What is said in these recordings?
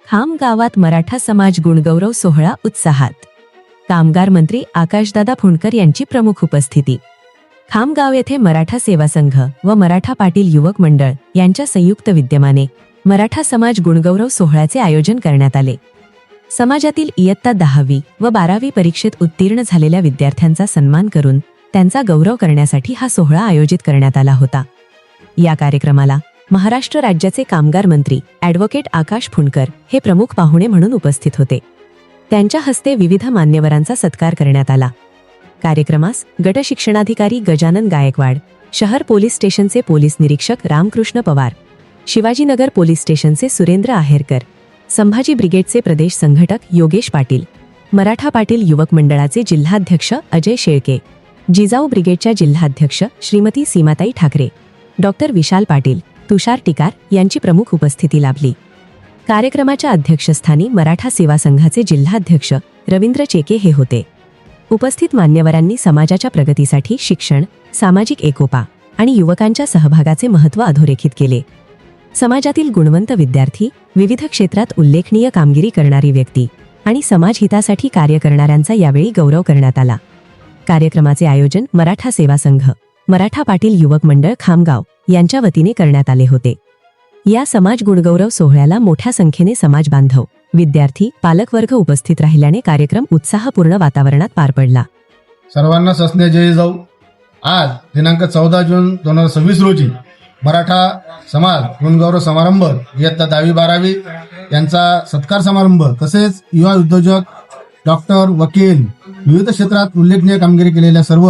खाम गावात मराठा समाज गुणगौरव सोहळा उत्साहात। कामगार मंत्री आकाशदादा फुंडकर यांची प्रमुख उपस्थिती। खामगाव येथे मराठा सेवा संघ व मराठा पाटील युवक मंडळ यांच्या संयुक्त विद्यमाने मराठा समाज गुणगौरव सोहळ्याचे आयोजन करण्यात आले। समाजातील इयत्ता 10वी व 12वी परीक्षेत उत्तीर्ण झालेल्या विद्यार्थ्यांचा सन्मान करून त्यांचा गौरव करण्यासाठी हा सोहळा आयोजित करण्यात आला होता। या कार्यक्रमाला महाराष्ट्र राज्याचे कामगार मंत्री ॲडव्होकेट आकाश फुंडकर हे प्रमुख पाहुणे म्हणून उपस्थित होते। त्यांच्या हस्ते विविध मान्यवरांचा सत्कार करण्यात आला। कार्यक्रमास गट शिक्षणाधिकारी गजानन गायकवाड, शहर पोलीस स्टेशनचे पोलीस निरीक्षक रामकृष्ण पवार, शिवाजीनगर पोलीस स्टेशनचे सुरेंद्र आहेरकर, संभाजी ब्रिगेडचे प्रदेश संघटक योगेश पाटील, मराठा पाटील युवक मंडळाचे जिल्हाध्यक्ष अजय शेळके, जिजाऊ ब्रिगेडच्या जिल्हाध्यक्ष श्रीमती सीमाताई ठाकरे, डॉक्टर विशाल पाटील, तुषार टिकार यांची प्रमुख उपस्थिती लाभली। कार्यक्रमाच्या अध्यक्षस्थानी मराठा सेवा संघाचे जिल्हाध्यक्ष रवींद्र चेके हे होते। उपस्थित मान्यवरांनी समाजाच्या प्रगतीसाठी शिक्षण, सामाजिक एकोपा आणि युवकांच्या सहभागाचे महत्त्व अधोरेखित केले। समाजातील गुणवंत विद्यार्थी, विविध क्षेत्रात उल्लेखनीय कामगिरी करणारी व्यक्ती आणि समाजहितासाठी कार्य करणाऱ्यांचा यावेळी गौरव करण्यात आला। कार्यक्रमाचे आयोजन मराठा सेवा संघ, मराठा पाटील युवक मंडळ खामगाव यांच्या वतीने करण्यात आले होते। या समाज गुणगौरव सोहळ्याला मोठ्या संख्येने समाज बांधव, विद्यार्थी, पालकवर्ग उपस्थित राहिल्याने कार्यक्रम उत्साहपूर्ण वातावरणात पार पडला। सर्वांना सस्ने जय जाऊ। आज दिनांक 14 जून 2026 रोजी मराठा समाज गुणगौरव समारंभ इयत्ता 10वी 12वी यांचा सत्कार समारंभ तसेच युवा उद्योजक, डॉक्टर, वकील, विविध क्षेत्रात उल्लेखनीय कामगिरी केलेल्या सर्व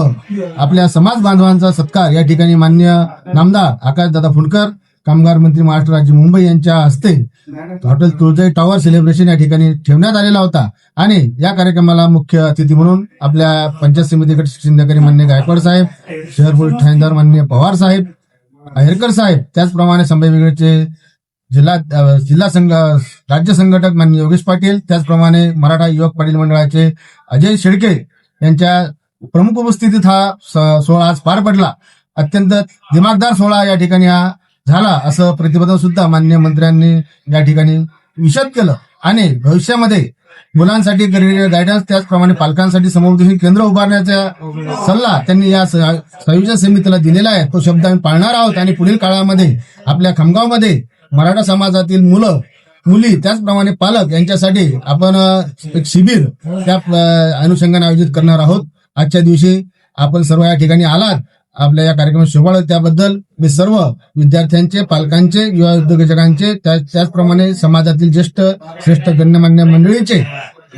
आपल्या समाज बांधवांचा सत्कार या ठिकाणी मान्य नामदार आकाशदादा फुंडकर, कामगार मंत्री महाराष्ट्र राज्य मुंबई यांच्या हस्ते हॉटेल तुळजाई टॉवर सेलिब्रेशन या ठिकाणी ठेवण्यात आलेला होता। आणि या कार्यक्रमाला मुख्य अतिथी म्हणून आपल्या पंचायत समिती गट शिक्षणाधिकारी मान्य गायकवाड साहेब, शहर पोलीस ठाणेदार मान्य पवार साहेब, आहेरकर साहेब, त्याचप्रमाणे संभाजी ब्रिगेडचे जिल्हा संघ राज्य संघटक मान्य योगेश पाटील, त्याचप्रमाणे मराठा युवक पाटील मंडळाचे अजय शेळके यांच्या प्रमुख उपस्थितीत हा सोहळा आज पार पडला। अत्यंत दिमागदार सोहळा या ठिकाणी हा झाला असं प्रतिपादन सुद्धा मान्य मंत्र्यांनी या ठिकाणी विशद केलं। आणि भविष्यामध्ये मुलांसाठी करिअर गायडन्स, त्याचप्रमाणे पालकांसाठी समुपदेशन केंद्र उभारण्याचा सल्ला त्यांनी या संयोजन समितीला दिलेला आहे। तो शब्द आम्ही पाळणार आहोत आणि पुढील काळामध्ये आपल्या खामगावमध्ये मराठा समाजातील मुलं, मुली, त्याचप्रमाणे पालक यांच्यासाठी आपण एक शिबिर त्या अनुषंगाने आयोजित करणार आहोत। आजच्या दिवशी आपण सर्व या ठिकाणी आलात, आपल्या या कार्यक्रमात शोभाळ, त्याबद्दल मी सर्व विद्यार्थ्यांचे, पालकांचे, युवा उद्योजकांचे, त्याचप्रमाणे समाजातील ज्येष्ठ श्रेष्ठ गण्यमान्य मंडळींचे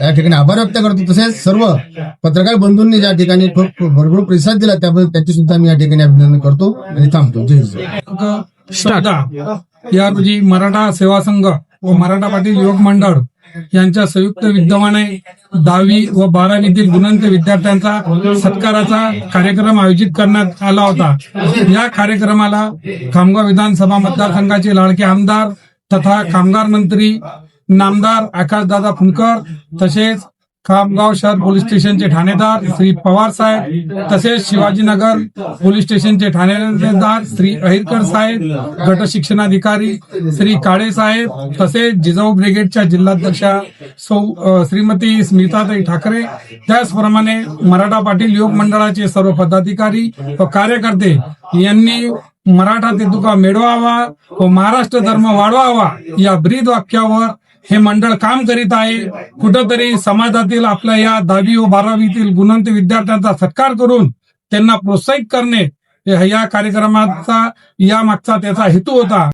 या ठिकाणी आभार व्यक्त करतो। तसेच सर्व पत्रकार बंधूंनी ज्या ठिकाणी खूप भरपूर प्रतिसाद दिला त्याबद्दल त्यांचे सुद्धा मी या ठिकाणी अभिनंदन करतो आणि थांबतो। या रोजी मराठा सेवा संघ व मराठा पाटील युवक मंडळ यांच्या संयुक्त विद्यमाने 10वी व 12वीतील गुणवंत विद्यार्थ्यांचा सत्काराचा कार्यक्रम आयोजित करण्यात आला होता। या कार्यक्रमाला खामगाव विधानसभा मतदारसंघाचे लाडके आमदार तथा कामगार मंत्री नामदार आकाशदादा फुंडकर, तसेच खामगाव शहर पोलीस स्टेशनचे ठाणेदार श्री पवार साहेब, तसेच शिवाजीनगर पोलीस स्टेशनचे ठाणेदार श्री अहिरकर साहेब, गट शिक्षणाधिकारी श्री काळे साहेब, तसेच जिजाऊ ब्रिगेडच्या जिल्हाध्यक्षा श्रीमती स्मिताताई ठाकरे, त्याचप्रमाणे मराठा पाटील युवक मंडळाचे सर्व पदाधिकारी व कार्यकर्ते यांनी मराठा तेतुका मिळवावा व महाराष्ट्र धर्म वाढवावा या ब्रीद वाक्यावर हे मंडळ काम करीत आहे। कुठंतरी समाजातील आपल्या या 10वी व 12वीतील गुणवंत विद्यार्थ्यांचा सत्कार करून त्यांना प्रोत्साहित करणे या कार्यक्रमाचा या मागचा त्याचा हेतू होता।